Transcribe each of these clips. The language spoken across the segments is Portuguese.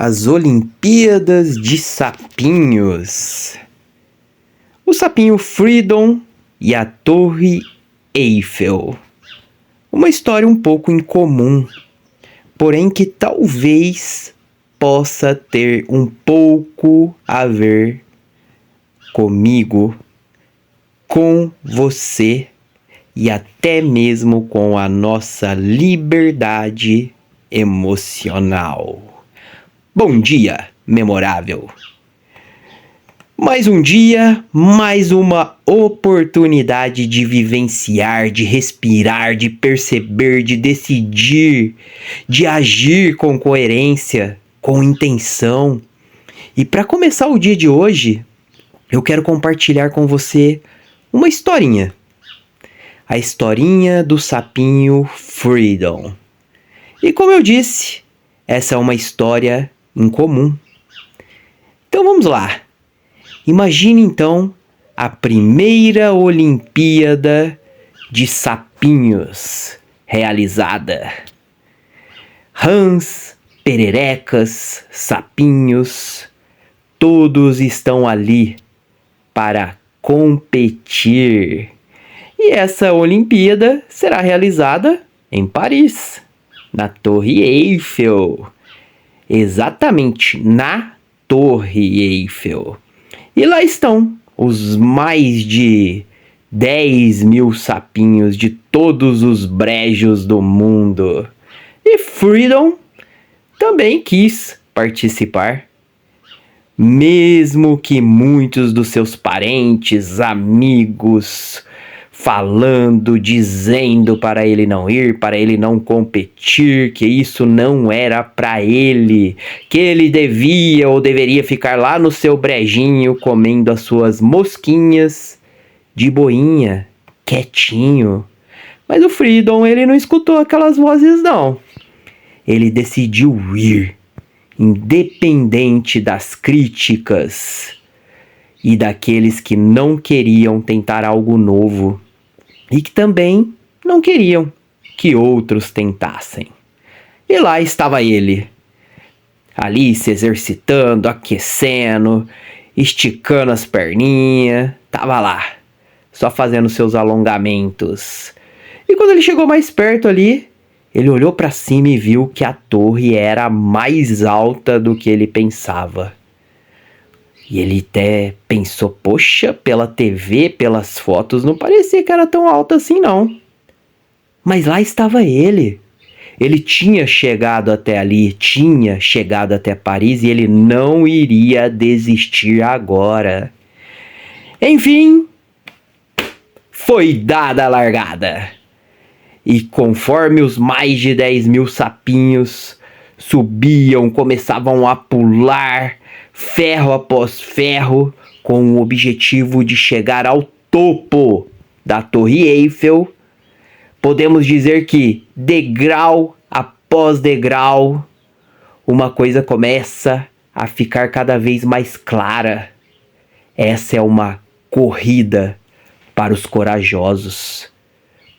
As Olimpíadas de Sapinhos. O sapinho Freedom e a Torre Eiffel. Uma história um pouco incomum, porém que talvez possa ter um pouco a ver comigo, com você e até mesmo com a nossa liberdade emocional. Bom dia, memorável! Mais um dia, mais uma oportunidade de vivenciar, de respirar, de perceber, de decidir, de agir com coerência, com intenção. E para começar o dia de hoje, eu quero compartilhar com você uma historinha. A historinha do sapinho Freedom. E como eu disse, essa é uma história incomum. Então vamos lá. Imagine então a primeira Olimpíada de Sapinhos realizada. Rãs, pererecas, sapinhos, todos estão ali para competir. E essa Olimpíada será realizada em Paris, na Torre Eiffel. Exatamente, na Torre Eiffel. E lá estão os mais de 10 mil sapinhos de todos os brejos do mundo. E Freedom também quis participar. Mesmo que muitos dos seus parentes, amigos, falando, dizendo para ele não ir, para ele não competir, que isso não era para ele, que ele devia ou deveria ficar lá no seu brejinho comendo as suas mosquinhas de boinha, quietinho. Mas o Freedom, ele não escutou aquelas vozes não. Ele decidiu ir, independente das críticas e daqueles que não queriam tentar algo novo. E que também não queriam que outros tentassem. E lá estava ele, ali se exercitando, aquecendo, esticando as perninhas, tava lá, só fazendo seus alongamentos. E quando ele chegou mais perto ali, ele olhou para cima e viu que a torre era mais alta do que ele pensava. E ele até pensou, poxa, pela TV, pelas fotos, não parecia que era tão alta assim não. Mas lá estava ele. Ele tinha chegado até ali, tinha chegado até Paris e ele não iria desistir agora. Enfim, foi dada a largada. E conforme os mais de 10 mil sapinhos subiam, começavam a pular, ferro após ferro, com o objetivo de chegar ao topo da Torre Eiffel, podemos dizer que, degrau após degrau, uma coisa começa a ficar cada vez mais clara. Essa é uma corrida para os corajosos,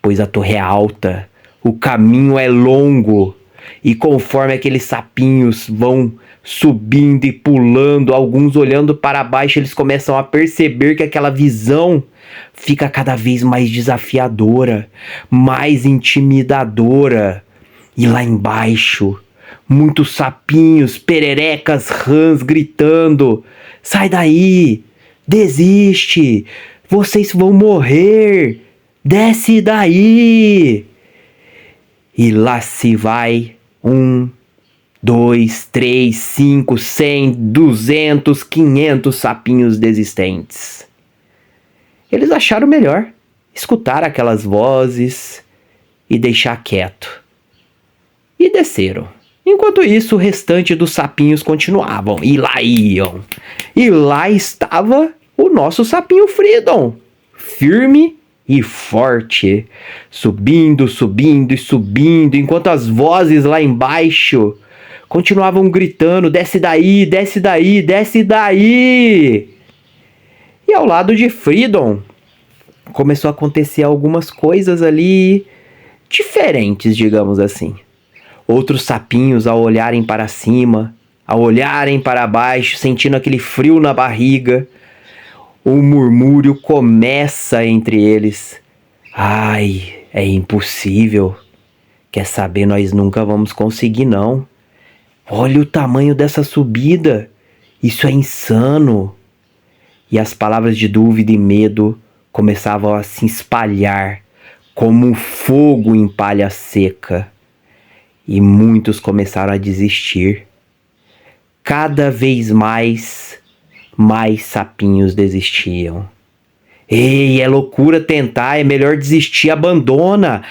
pois a torre é alta, o caminho é longo, e conforme aqueles sapinhos vão subindo e pulando, alguns olhando para baixo, eles começam a perceber que aquela visão fica cada vez mais desafiadora, mais intimidadora. E lá embaixo, muitos sapinhos, pererecas, rãs gritando: sai daí, desiste, vocês vão morrer, desce daí. E lá se vai 1, 2, 3, 5, 100, 200, 500 sapinhos desistentes. Eles acharam melhor escutar aquelas vozes e deixar quieto. E desceram. Enquanto isso, o restante dos sapinhos continuavam. E lá iam. E lá estava o nosso sapinho Freedom, firme e forte, subindo, subindo e subindo, enquanto as vozes lá embaixo continuavam gritando: desce daí, desce daí, desce daí. E ao lado de Freedom começou a acontecer algumas coisas ali diferentes, digamos assim. Outros sapinhos, ao olharem para cima, Ao olharem para baixo, sentindo aquele frio na barriga, o murmúrio começa entre eles. Ai, é impossível. Quer saber, nós nunca vamos conseguir, não. Olha o tamanho dessa subida. Isso é insano. E as palavras de dúvida e medo começavam a se espalhar como um fogo em palha seca. E muitos começaram a desistir. Cada vez mais sapinhos desistiam. Ei, é loucura tentar, é melhor desistir, abandona,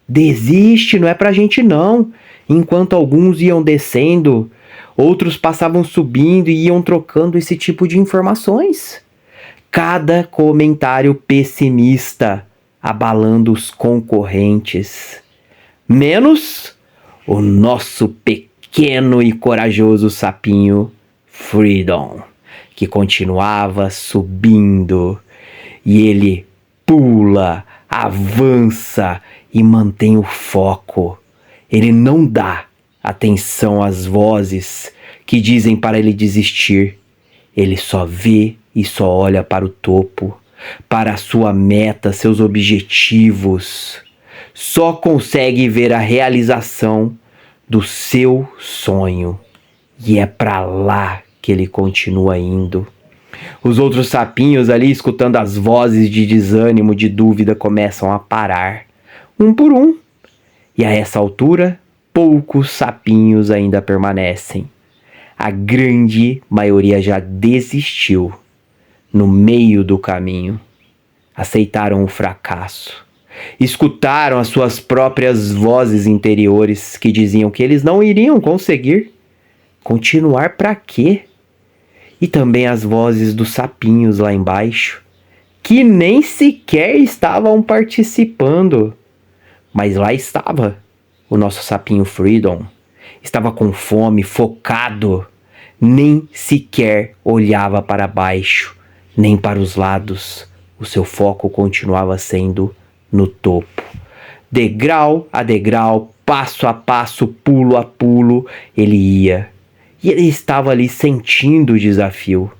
desiste, não é pra gente não. Enquanto alguns iam descendo, outros passavam subindo e iam trocando esse tipo de informações. Cada comentário pessimista abalando os concorrentes. Menos o nosso pequeno e corajoso sapinho Freedom, que continuava subindo. E ele pula, avança e mantém o foco. Ele não dá atenção às vozes que dizem para ele desistir. Ele só vê e só olha para o topo, para a sua meta, seus objetivos. Só consegue ver a realização do seu sonho. E é para lá que ele continua indo. Os outros sapinhos ali, escutando as vozes de desânimo, de dúvida, começam a parar, um por um. E a essa altura, poucos sapinhos ainda permanecem. A grande maioria já desistiu no meio do caminho. Aceitaram o fracasso. Escutaram as suas próprias vozes interiores que diziam que eles não iriam conseguir. Continuar para quê? E também as vozes dos sapinhos lá embaixo, que nem sequer estavam participando. Mas lá estava o nosso sapinho Freedom. Estava com fome, focado. Nem sequer olhava para baixo, nem para os lados. O seu foco continuava sendo no topo. Degrau a degrau, passo a passo, pulo a pulo, ele ia. E ele estava ali sentindo o desafio,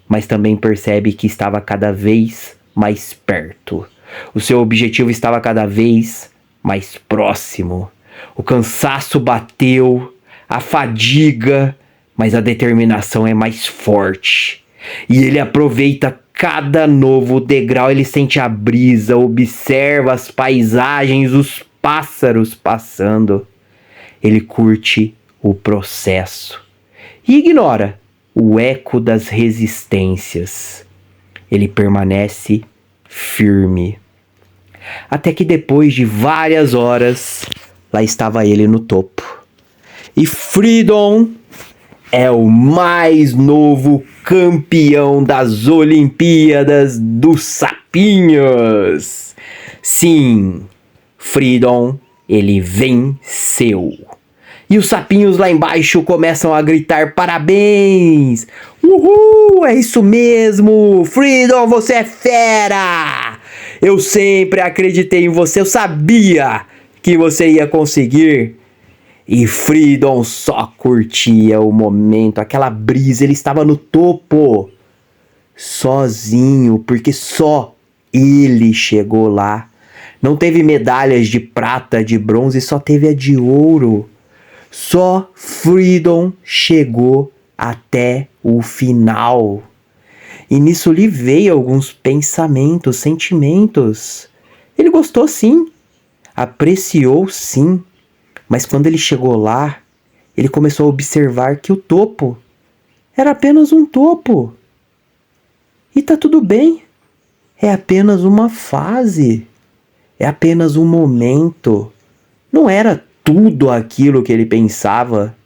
mas também percebe que estava cada vez mais perto. O seu objetivo estava cada vez mais próximo. O cansaço bateu, a fadiga, mas a determinação é mais forte. E ele aproveita cada novo degrau, ele sente a brisa, observa as paisagens, os pássaros passando. Ele curte o processo e ignora o eco das resistências. Ele permanece firme. Até que depois de várias horas, lá estava ele no topo. E Freedom é o mais novo campeão das Olimpíadas dos Sapinhos. Sim, Freedom, ele venceu. E os sapinhos lá embaixo começam a gritar parabéns. Uhul, é isso mesmo. Freedom, você é fera. Eu sempre acreditei em você, eu sabia que você ia conseguir. E Freedom só curtia o momento, aquela brisa, ele estava no topo, sozinho, porque só ele chegou lá. Não teve medalhas de prata, de bronze, só teve a de ouro. Só Freedom chegou até o final. E nisso lhe veio alguns pensamentos, sentimentos. Ele gostou sim, apreciou sim. Mas quando ele chegou lá, ele começou a observar que o topo era apenas um topo. E tá tudo bem. É apenas uma fase. É apenas um momento. Não era tudo aquilo que ele pensava.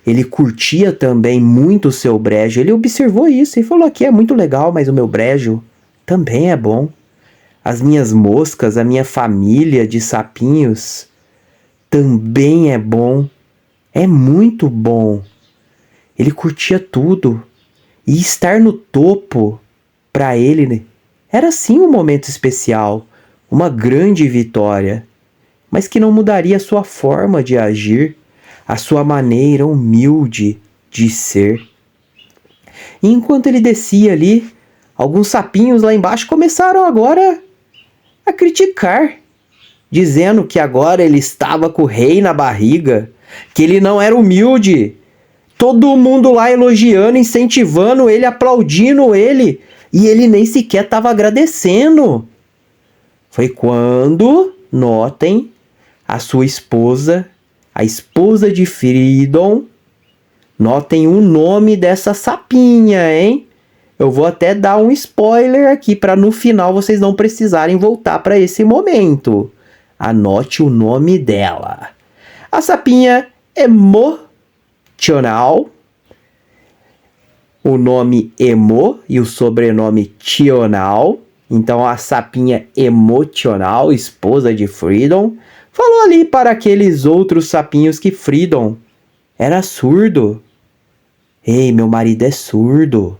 Ele curtia também muito o seu brejo. Ele observou isso e falou: aqui é muito legal, mas o meu brejo também é bom. As minhas moscas, a minha família de sapinhos também é bom. É muito bom. Ele curtia tudo. E estar no topo, para ele, era sim um momento especial. Uma grande vitória. Mas que não mudaria a sua forma de agir, a sua maneira humilde de ser. E enquanto ele descia ali, alguns sapinhos lá embaixo começaram agora a criticar, dizendo que agora ele estava com o rei na barriga, que ele não era humilde. Todo mundo lá elogiando, incentivando ele, aplaudindo ele, e ele nem sequer estava agradecendo. Foi quando, notem, a sua esposa, a esposa de Frídon, notem o nome dessa sapinha, hein? Eu vou até dar um spoiler aqui para no final vocês não precisarem voltar para esse momento. Anote o nome dela. A sapinha emocional. O nome Emo e o sobrenome Tional. Então a sapinha emocional, esposa de Frídon, falou ali para aqueles outros sapinhos que Frídon era surdo. Ei, meu marido é surdo.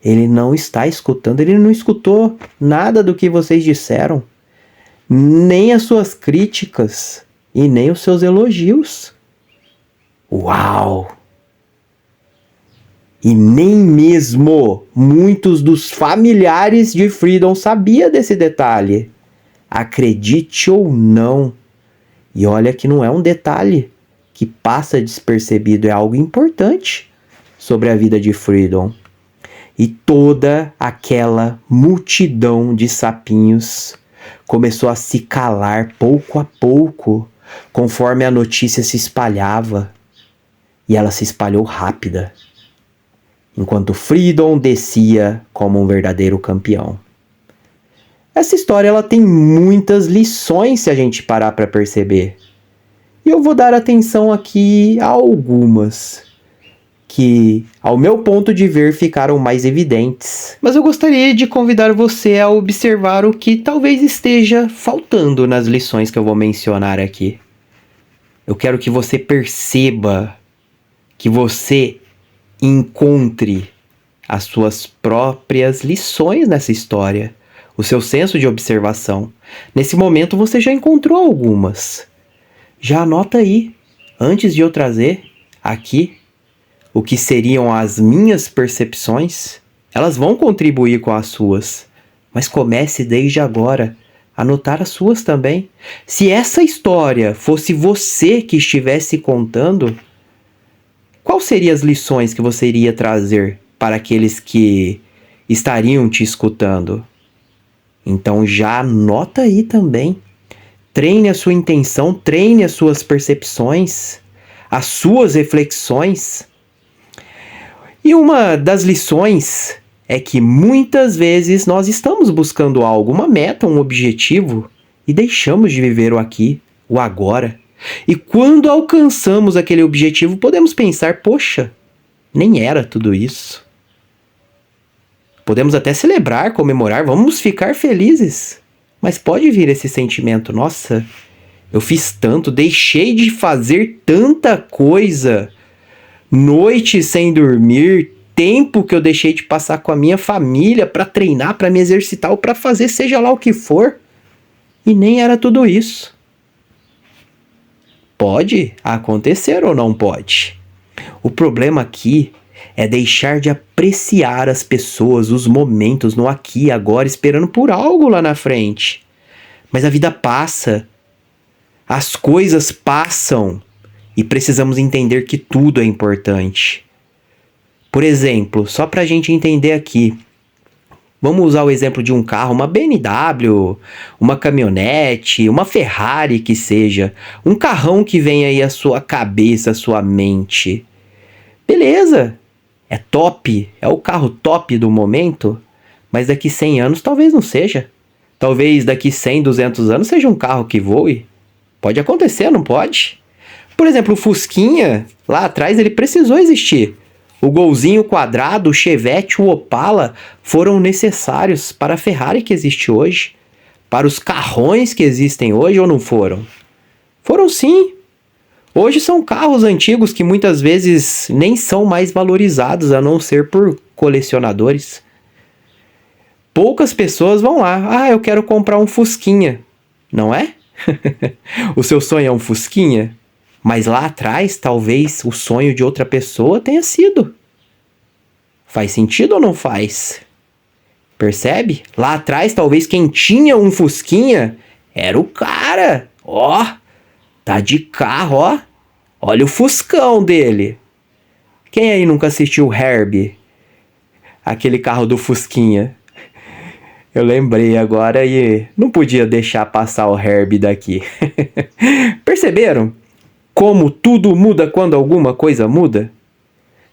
Ele não está escutando, ele não escutou nada do que vocês disseram. Nem as suas críticas e nem os seus elogios. Uau! E nem mesmo muitos dos familiares de Frídon sabiam desse detalhe. Acredite ou não. E olha que não é um detalhe que passa despercebido, é algo importante sobre a vida de Frídon. E toda aquela multidão de sapinhos começou a se calar pouco a pouco, conforme a notícia se espalhava. E ela se espalhou rápida, enquanto Frídon descia como um verdadeiro campeão. Essa história ela tem muitas lições se a gente parar para perceber. E eu vou dar atenção aqui a algumas que, ao meu ponto de ver, ficaram mais evidentes. Mas eu gostaria de convidar você a observar o que talvez esteja faltando nas lições que eu vou mencionar aqui. Eu quero que você perceba, que você encontre as suas próprias lições nessa história, o seu senso de observação. Nesse momento você já encontrou algumas. Já anota aí, antes de eu trazer aqui o que seriam as minhas percepções. Elas vão contribuir com as suas, mas comece desde agora a anotar as suas também. Se essa história fosse você que estivesse contando, quais seriam as lições que você iria trazer para aqueles que estariam te escutando? Então já anota aí também. Treine a sua intenção, treine as suas percepções, as suas reflexões. E uma das lições é que muitas vezes nós estamos buscando algo, uma meta, um objetivo, e deixamos de viver o aqui, o agora. E quando alcançamos aquele objetivo, podemos pensar, poxa, nem era tudo isso. Podemos até celebrar, comemorar, vamos ficar felizes. Mas pode vir esse sentimento, nossa, eu fiz tanto, deixei de fazer tanta coisa, noites sem dormir, tempo que eu deixei de passar com a minha família para treinar, para me exercitar ou para fazer seja lá o que for. E nem era tudo isso. Pode acontecer ou não pode? O problema aqui é deixar de apreciar as pessoas, os momentos no aqui e agora, esperando por algo lá na frente. Mas a vida passa. As coisas passam. E precisamos entender que tudo é importante. Por exemplo, só para a gente entender aqui. Vamos usar o exemplo de um carro, uma BMW, uma caminhonete, uma Ferrari que seja. Um carrão que vem aí à sua cabeça, à sua mente. Beleza, é top, é o carro top do momento, mas daqui 100 anos talvez não seja. Talvez daqui 100, 200 anos seja um carro que voe. Pode acontecer, não pode? Por exemplo, o Fusquinha, lá atrás ele precisou existir. O Golzinho quadrado, o Chevette, o Opala foram necessários para a Ferrari que existe hoje. Para os carrões que existem hoje ou não foram? Foram sim. Hoje são carros antigos que muitas vezes nem são mais valorizados, a não ser por colecionadores. Poucas pessoas vão lá, eu quero comprar um Fusquinha, não é? O seu sonho é um Fusquinha? Mas lá atrás, talvez o sonho de outra pessoa tenha sido. Faz sentido ou não faz? Percebe? Lá atrás, talvez quem tinha um Fusquinha era o cara. Ó, tá de carro, ó. Olha o Fuscão dele. Quem aí nunca assistiu o Herbie? Aquele carro do Fusquinha. Eu lembrei agora e não podia deixar passar o Herbie daqui. Perceberam como tudo muda quando alguma coisa muda?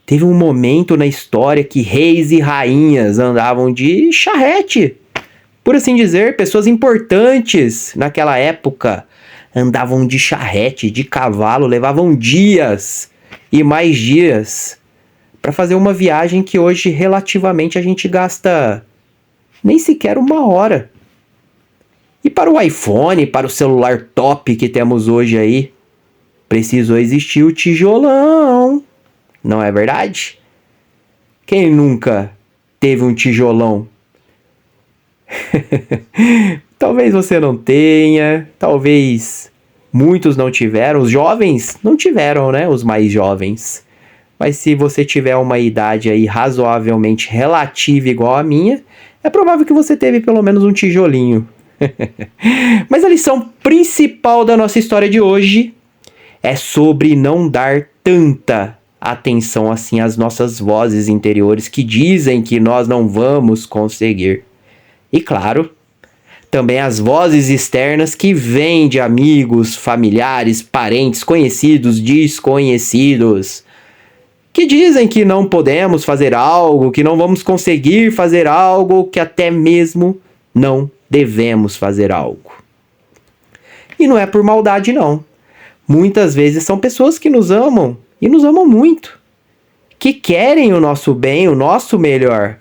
Teve um momento na história que reis e rainhas andavam de charrete. Por assim dizer, pessoas importantes naquela época andavam de charrete, de cavalo, levavam dias e mais dias para fazer uma viagem que hoje relativamente a gente gasta nem sequer 1 hora. E para o iPhone, para o celular top que temos hoje aí, precisou existir o tijolão. Não é verdade? Quem nunca teve um tijolão? Talvez você não tenha, talvez muitos não tiveram, os jovens não tiveram, né? Os mais jovens. Mas se você tiver uma idade aí razoavelmente relativa igual a minha, é provável que você teve pelo menos um tijolinho. Mas a lição principal da nossa história de hoje é sobre não dar tanta atenção assim às nossas vozes interiores que dizem que nós não vamos conseguir. E claro, também as vozes externas que vêm de amigos, familiares, parentes, conhecidos, desconhecidos, que dizem que não podemos fazer algo, que não vamos conseguir fazer algo, que até mesmo não devemos fazer algo. E não é por maldade, não. Muitas vezes são pessoas que nos amam, e nos amam muito, que querem o nosso bem, o nosso melhor.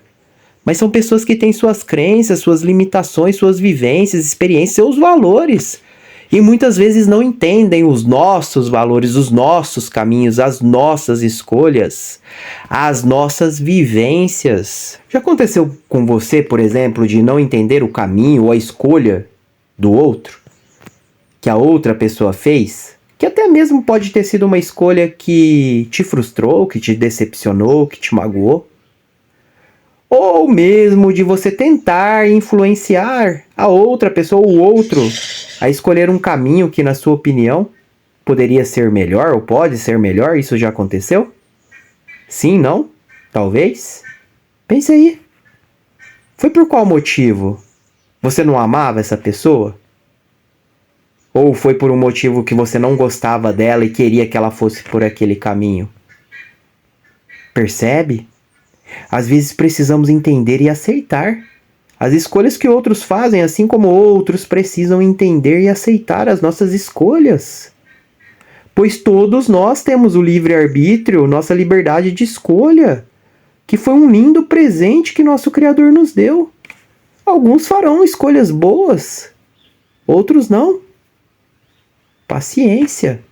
Mas são pessoas que têm suas crenças, suas limitações, suas vivências, experiências, seus valores. E muitas vezes não entendem os nossos valores, os nossos caminhos, as nossas escolhas, as nossas vivências. Já aconteceu com você, por exemplo, de não entender o caminho ou a escolha do outro? Que a outra pessoa fez? Que até mesmo pode ter sido uma escolha que te frustrou, que te decepcionou, que te magoou. Ou mesmo de você tentar influenciar a outra pessoa ou o outro a escolher um caminho que, na sua opinião, poderia ser melhor ou pode ser melhor. Isso já aconteceu? Sim, não? Talvez? Pense aí. Foi por qual motivo? Você não amava essa pessoa? Ou foi por um motivo que você não gostava dela e queria que ela fosse por aquele caminho? Percebe? Às vezes precisamos entender e aceitar as escolhas que outros fazem, assim como outros precisam entender e aceitar as nossas escolhas. Pois todos nós temos o livre-arbítrio, nossa liberdade de escolha, que foi um lindo presente que nosso Criador nos deu. Alguns farão escolhas boas, outros não. Paciência.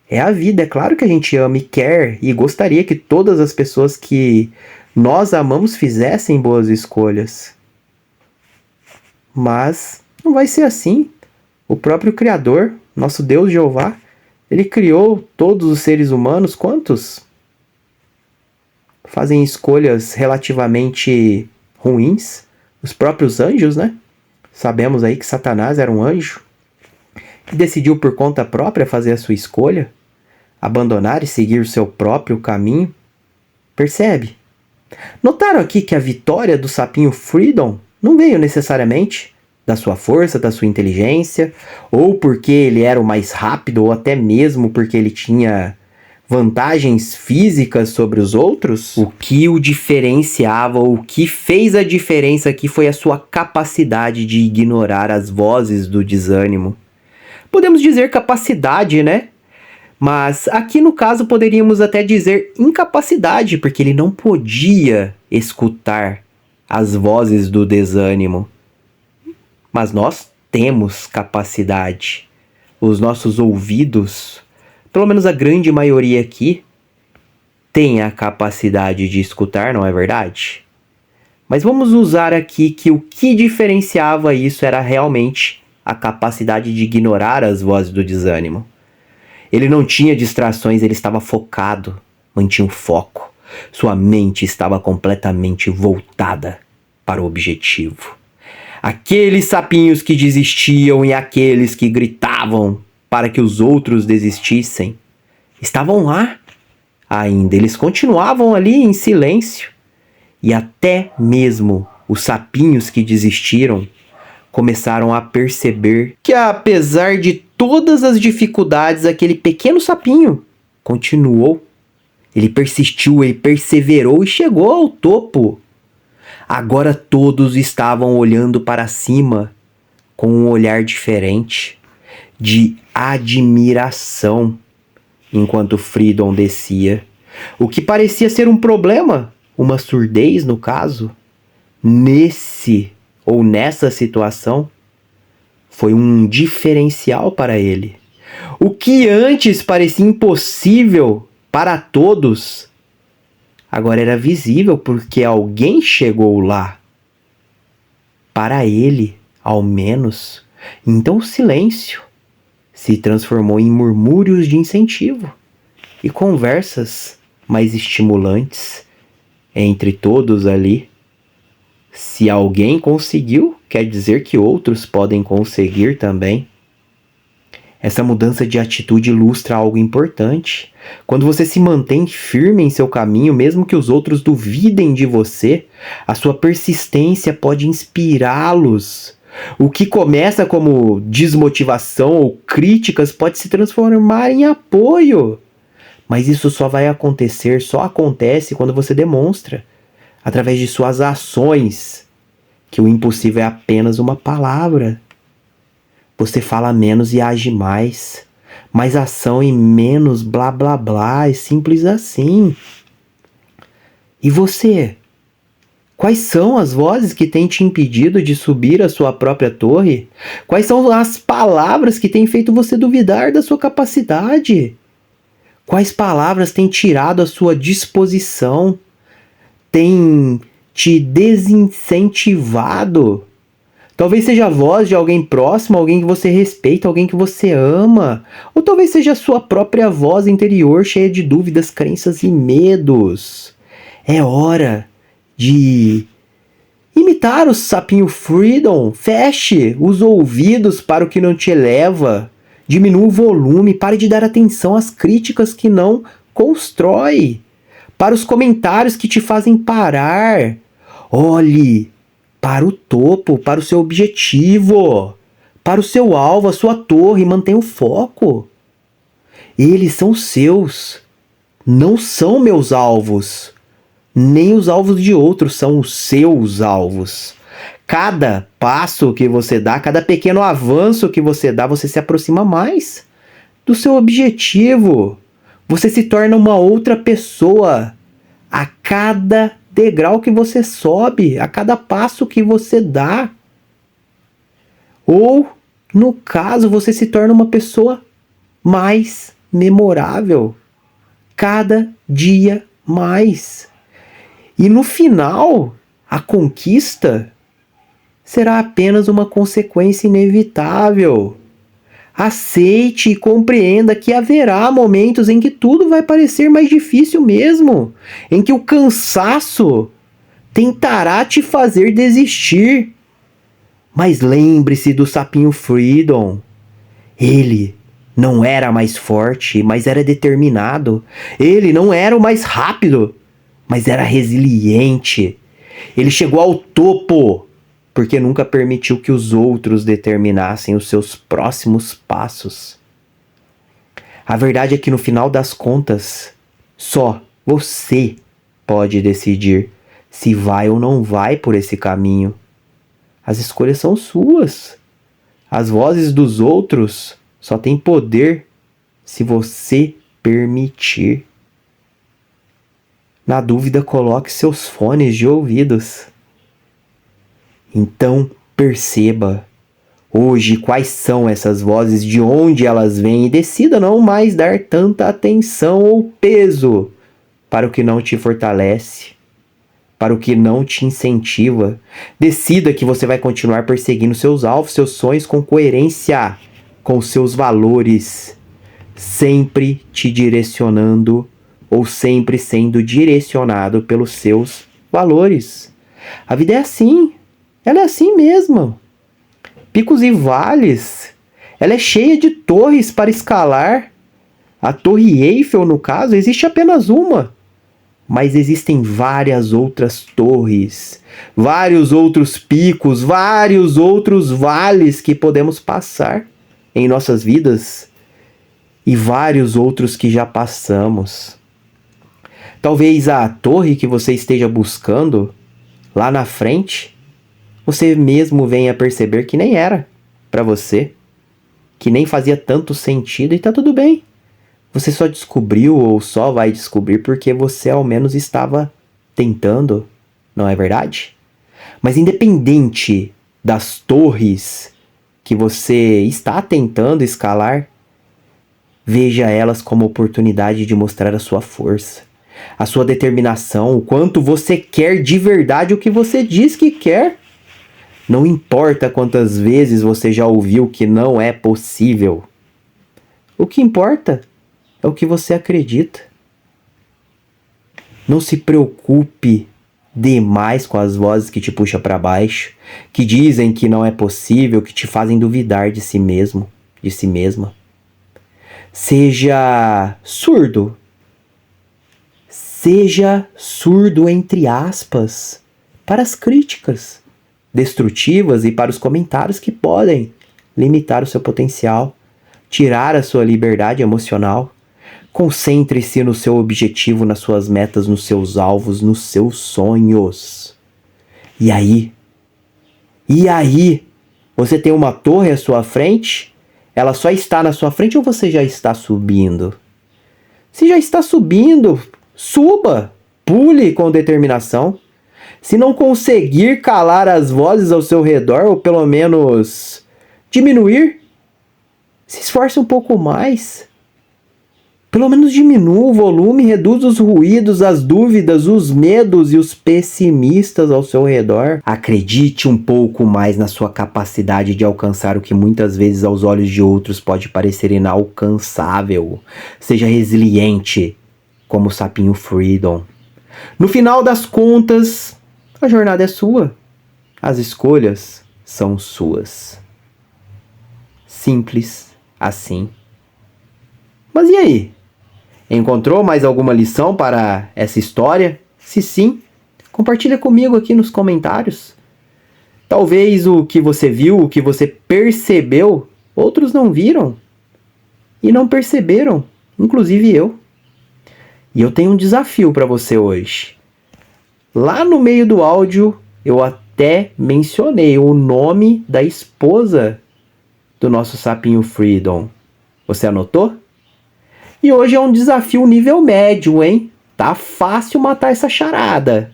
É a vida. É claro que a gente ama e quer e gostaria que todas as pessoas que nós amamos fizessem boas escolhas. Mas não vai ser assim. O próprio Criador, nosso Deus Jeová, ele criou todos os seres humanos. Quantos fazem escolhas relativamente ruins? Os próprios anjos, né? Sabemos aí que Satanás era um anjo que decidiu por conta própria fazer a sua escolha, abandonar e seguir o seu próprio caminho. Percebe? Notaram aqui que a vitória do sapinho Freedom não veio necessariamente da sua força, da sua inteligência, ou porque ele era o mais rápido, ou até mesmo porque ele tinha vantagens físicas sobre os outros. O que o diferenciava, o que fez a diferença aqui foi a sua capacidade de ignorar as vozes do desânimo. Podemos dizer capacidade, né? Mas aqui no caso poderíamos até dizer incapacidade, porque ele não podia escutar as vozes do desânimo. Mas nós temos capacidade. Os nossos ouvidos, pelo menos a grande maioria aqui, tem a capacidade de escutar, não é verdade? Mas vamos usar aqui que o que diferenciava isso era realmente a capacidade de ignorar as vozes do desânimo. Ele não tinha distrações, ele estava focado, mantinha o foco. Sua mente estava completamente voltada para o objetivo. Aqueles sapinhos que desistiam e aqueles que gritavam para que os outros desistissem estavam lá ainda. Eles continuavam ali em silêncio. E até mesmo os sapinhos que desistiram começaram a perceber que, apesar de todas as dificuldades, aquele pequeno sapinho continuou. Ele persistiu, ele perseverou e chegou ao topo. Agora todos estavam olhando para cima com um olhar diferente, de admiração, enquanto Freedom descia. O que parecia ser um problema, uma surdez no caso, nessa situação, foi um diferencial para ele. O que antes parecia impossível para todos, agora era visível porque alguém chegou lá. Para ele, ao menos. Então o silêncio se transformou em murmúrios de incentivo e conversas mais estimulantes entre todos ali. Se alguém conseguiu, quer dizer que outros podem conseguir também. Essa mudança de atitude ilustra algo importante. Quando você se mantém firme em seu caminho, mesmo que os outros duvidem de você, a sua persistência pode inspirá-los. O que começa como desmotivação ou críticas pode se transformar em apoio. Mas isso só acontece quando você demonstra, através de suas ações, que o impossível é apenas uma palavra. Você fala menos e age mais. Mais ação e menos blá blá blá. É simples assim. E você? Quais são as vozes que têm te impedido de subir a sua própria torre? Quais são as palavras que têm feito você duvidar da sua capacidade? Quais palavras têm tirado a sua disposição? Têm te desincentivado? Talvez seja a voz de alguém próximo, alguém que você respeita, alguém que você ama. Ou talvez seja a sua própria voz interior cheia de dúvidas, crenças e medos. É hora de imitar o sapinho Freedom. Feche os ouvidos para o que não te eleva. Diminua o volume, pare de dar atenção às críticas que não constrói. Para os comentários que te fazem parar. Olhe para o topo, para o seu objetivo, para o seu alvo, a sua torre, mantenha o foco. Eles são seus, não são meus alvos, nem os alvos de outros, são os seus alvos. Cada passo que você dá, cada pequeno avanço que você dá, você se aproxima mais do seu objetivo. Você se torna uma outra pessoa a cada degrau que você sobe, a cada passo que você dá. Ou, no caso, você se torna uma pessoa mais memorável, cada dia mais. E no final, a conquista será apenas uma consequência inevitável. Aceite e compreenda que haverá momentos em que tudo vai parecer mais difícil mesmo, em que o cansaço tentará te fazer desistir. Mas lembre-se do sapinho Freedom. Ele não era mais forte, mas era determinado. Ele não era o mais rápido, mas era resiliente. Ele chegou ao topo porque nunca permitiu que os outros determinassem os seus próximos passos. A verdade é que no final das contas, só você pode decidir se vai ou não vai por esse caminho. As escolhas são suas. As vozes dos outros só têm poder se você permitir. Na dúvida, coloque seus fones de ouvidos. Então, perceba hoje quais são essas vozes, de onde elas vêm, e decida não mais dar tanta atenção ou peso para o que não te fortalece, para o que não te incentiva. Decida que você vai continuar perseguindo seus alvos, seus sonhos com coerência, com seus valores. sempre te direcionando ou sempre sendo direcionado pelos seus valores. A vida é assim, ela é assim mesmo. Picos e vales, ela é cheia de torres para escalar. A Torre Eiffel, no caso, existe apenas uma. Mas existem várias outras torres, vários outros picos, vários outros vales que podemos passar em nossas vidas e vários outros que já passamos. Talvez a torre que você esteja buscando lá na frente, você mesmo venha perceber que nem era para você, que nem fazia tanto sentido e tá tudo bem. Você só descobriu ou só vai descobrir porque você ao menos estava tentando, não é verdade? Mas independente das torres que você está tentando escalar, veja elas como oportunidade de mostrar a sua força, a sua determinação, o quanto você quer de verdade o que você diz que quer. Não importa quantas vezes você já ouviu que não é possível. O que importa é o que você acredita. Não se preocupe demais com as vozes que te puxam para baixo, que dizem que não é possível, que te fazem duvidar de si mesmo, de si mesma. Seja surdo. Seja surdo, entre aspas, para as críticas destrutivas e para os comentários que podem limitar o seu potencial, tirar a sua liberdade emocional. Concentre-se no seu objetivo, nas suas metas, nos seus alvos, nos seus sonhos. E aí, você tem uma torre à sua frente? Ela só está na sua frente ou você já está subindo? Se já está subindo, suba, pule com determinação. Se não conseguir calar as vozes ao seu redor, ou pelo menos diminuir, se esforce um pouco mais. Pelo menos diminua o volume, reduz os ruídos, as dúvidas, os medos e os pessimistas ao seu redor. Acredite um pouco mais na sua capacidade de alcançar o que muitas vezes aos olhos de outros pode parecer inalcançável. Seja resiliente, como o sapinho Freedom. No final das contas, a jornada é sua. As escolhas são suas. Simples assim. Mas e aí? Encontrou mais alguma lição para essa história? Se sim, compartilha comigo aqui nos comentários. Talvez o que você viu, o que você percebeu, outros não viram e não perceberam, inclusive eu. E eu tenho um desafio para você hoje. Lá no meio do áudio, eu até mencionei o nome da esposa do nosso sapinho Freedom. Você anotou? E hoje é um desafio nível médio, hein? Tá fácil matar essa charada.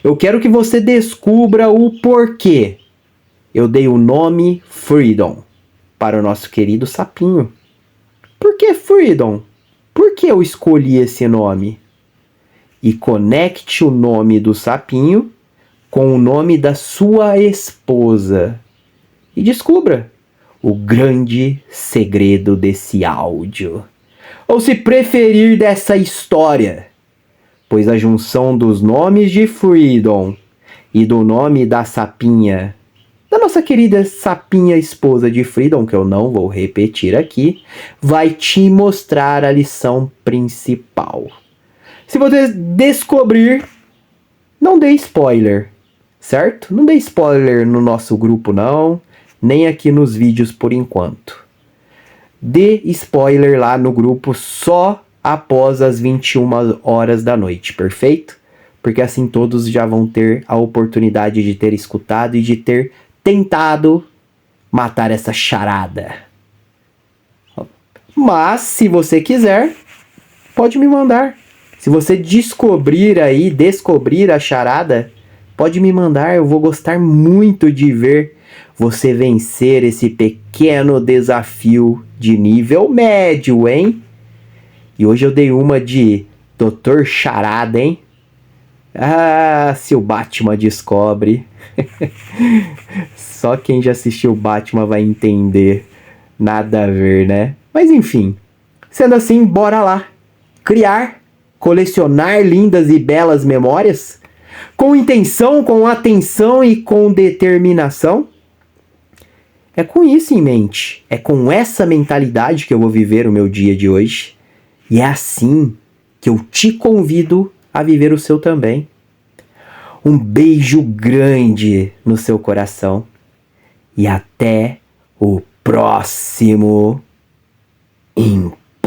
Eu quero que você descubra o porquê eu dei o nome Freedom para o nosso querido sapinho. Por que Freedom? Por que eu escolhi esse nome? E conecte o nome do sapinho com o nome da sua esposa. E descubra o grande segredo desse áudio. Ou se preferir dessa história, pois a junção dos nomes de Freedom e do nome da sapinha, da nossa querida sapinha esposa de Freedom, que eu não vou repetir aqui, vai te mostrar a lição principal. Se você descobrir, não dê spoiler, certo? Não dê spoiler no nosso grupo não, nem aqui nos vídeos por enquanto. Dê spoiler lá no grupo só após as 21 horas da noite, perfeito? Porque assim todos já vão ter a oportunidade de ter escutado e de ter tentado matar essa charada. Mas, se você quiser, pode me mandar. Se você descobrir a charada, pode me mandar. Eu vou gostar muito de ver você vencer esse pequeno desafio de nível médio, hein? E hoje eu dei uma de Dr. Charada, hein? Ah, se o Batman descobre. Só quem já assistiu Batman vai entender. Nada a ver, né? Mas enfim, Sendo assim, bora lá criar, colecionar lindas e belas memórias com intenção, com atenção e com determinação? É com isso em mente, é com essa mentalidade que eu vou viver o meu dia de hoje. E é assim que eu te convido a viver o seu também. Um beijo grande no seu coração e até o próximo impulso.